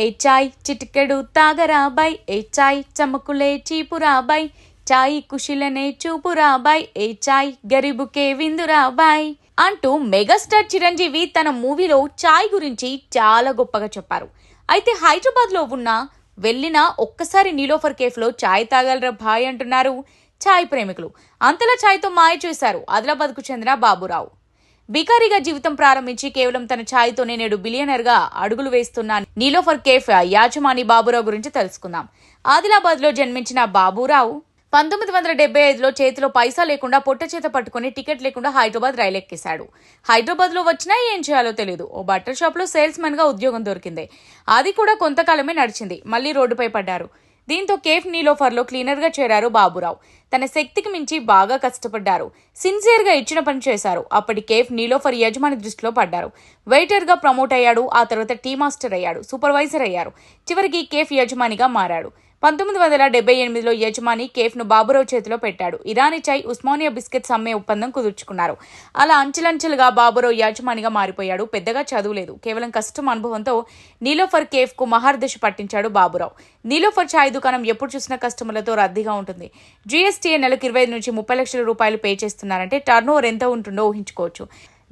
ఏ చాయ్ చిటికెడు తాగరాబాయ్, ఏ చాయ్ చమకులే చీపురాబాయ్, చాయ్ కుషిలనే చూపురాబాయ్, ఏ చాయ్ గరీబుకే విందురాబాయ్ అంటూ మెగాస్టార్ చిరంజీవి తన మూవీలో చాయ్ గురించి చాలా గొప్పగా చెప్పారు. అయితే హైదరాబాద్లో వెళ్ళిన ఒక్కసారి నీలోఫర్ కేఫ్లో చాయ్ తాగలరా భాయ్ అంటున్నారు చాయ్ ప్రేమికులు. అంతలా చాయ్తో మాయ చేశారు ఆదిలాబాద్కు చెందిన బాబురావు. బికారిగా జీవితం ప్రారంభించి కేవలం తన ఛాయ్తోనే నేడు బిలియనర్గా అడుగులు వేస్తున్న నీలోఫర్ కేఫ్ యాజమాని బాబురావు గురించి తెలుసుకుందాం. ఆదిలాబాద్లో జన్మించిన బాబురావు 1975లో చేతిలో పైసా లేకుండా పొట్ట చేత పట్టుకుని టికెట్ లేకుండా హైదరాబాద్ రైలు ఎక్కేశాడు. హైదరాబాద్లో వచ్చినా ఏం చేయాలో తెలియదు. ఓ బట్టల షాప్లో సేల్స్ మెన్గా ఉద్యోగం దొరికింది. అది కూడా కొంతకాలమే నడిచింది. మళ్లీ రోడ్డుపై పడ్డారు. దీంతో కేఫ్ నీలోఫర్లో క్లీనర్గా చేరారు బాబురావు. తన శక్తికి మించి బాగా కష్టపడ్డారు. సిన్సియర్గా ఇచ్చిన పని చేశారు. అప్పటి కేఫ్ నీలోఫర్ యజమాని దృష్టిలో పడ్డారు. వెయిటర్గా ప్రమోట్ అయ్యాడు. ఆ తర్వాత టీ మాస్టర్ అయ్యాడు. సూపర్వైజర్ అయ్యారు. చివరికి కేఫ్ యజమానిగా మారాడు. 1978లో యజమాని కేఫ్ను బాబురావు చేతిలో పెట్టాడు. ఇరానీ చాయ్, ఉస్మానియా బిస్కెట్స్ అమ్మే ఒప్పందం కుదుర్చుకున్నారు. అలా అంచెలంచెలుగా బాబురావు యజమానిగా మారిపోయాడు. పెద్దగా చదువులేదు. కేవలం కష్టం అనుభవంతో నీలోఫర్ కేఫ్కు మహర్దశ పట్టించాడు బాబురావు. నీలోఫర్ చాయ్ దుకాణం ఎప్పుడు చూసినా కస్టమర్లతో రద్దీగా ఉంటుంది. జీఎస్టీ నెలకు 25 నుంచి 30 లక్షల రూపాయలు పే చేస్తున్నారంటే టర్నోవర్ ఎంత ఉంటుందో ఊహించుకోవచ్చు.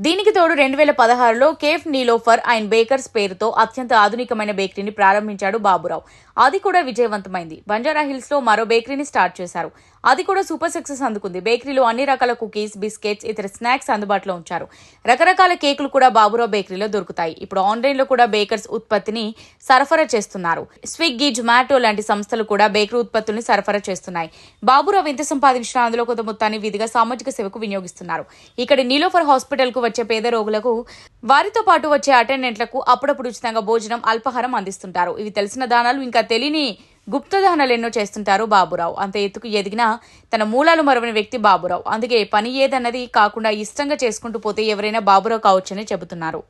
దీనికి తోడు 2016లో కేఫ్ నీలోఫర్ అండ్ బేకర్స్ పేరుతో అత్యంత ఆధునికమైన బేకరీని ప్రారంభించాడు బాబురావు. అది కూడా విజయవంతమైంది. బంజారా హిల్స్ లో మరో బేకరీని స్టార్ట్ చేశారు. అది కూడా సూపర్ సక్సెస్ అందుకుంది. బేకరీలో అన్ని రకాల కుకీస్, బిస్కెట్స్, ఇతర స్నాక్స్ అందుబాటులో ఉంచారు. రకరకాల కేకులు కూడా బాబురావు బేకరీలో దొరుకుతాయి. ఇప్పుడు ఆన్లైన్ లో కూడా బేకర్స్ ఉత్పత్తిని సరఫరా చేస్తున్నారు. స్విగ్గీ, జొమాటో లాంటి సంస్థలు కూడా బేకరీ ఉత్పత్తుల్ని సరఫరా చేస్తున్నాయి. బాబురావు ఎంత సంపాదించినా అందులో కొంత మొత్తాన్ని విధిగా సామాజిక సేవకు వినియోగిస్తున్నారు. ఇక్కడ నీలోఫర్ హాస్పిటల్ కు వచ్చే పేద రోగులకు, వారితో పాటు వచ్చే అటెండెంట్లకు అప్పుడప్పుడు ఉచితంగా భోజనం, అల్పాహారం అందిస్తుంటారు. ఇవి తెలిసిన దానాలు, ఇంకా తెలియని గుప్తదానాలు ఎన్నో చేస్తుంటారు బాబురావు. అంత ఎత్తుకు ఎదిగినా తన మూలాలు మరవని వ్యక్తి బాబురావు. అందుకే పని ఏదన్నది కాకుండా ఇష్టంగా చేసుకుంటూ పోతే ఎవరైనా బాబురావు కావచ్చని చెబుతున్నారు.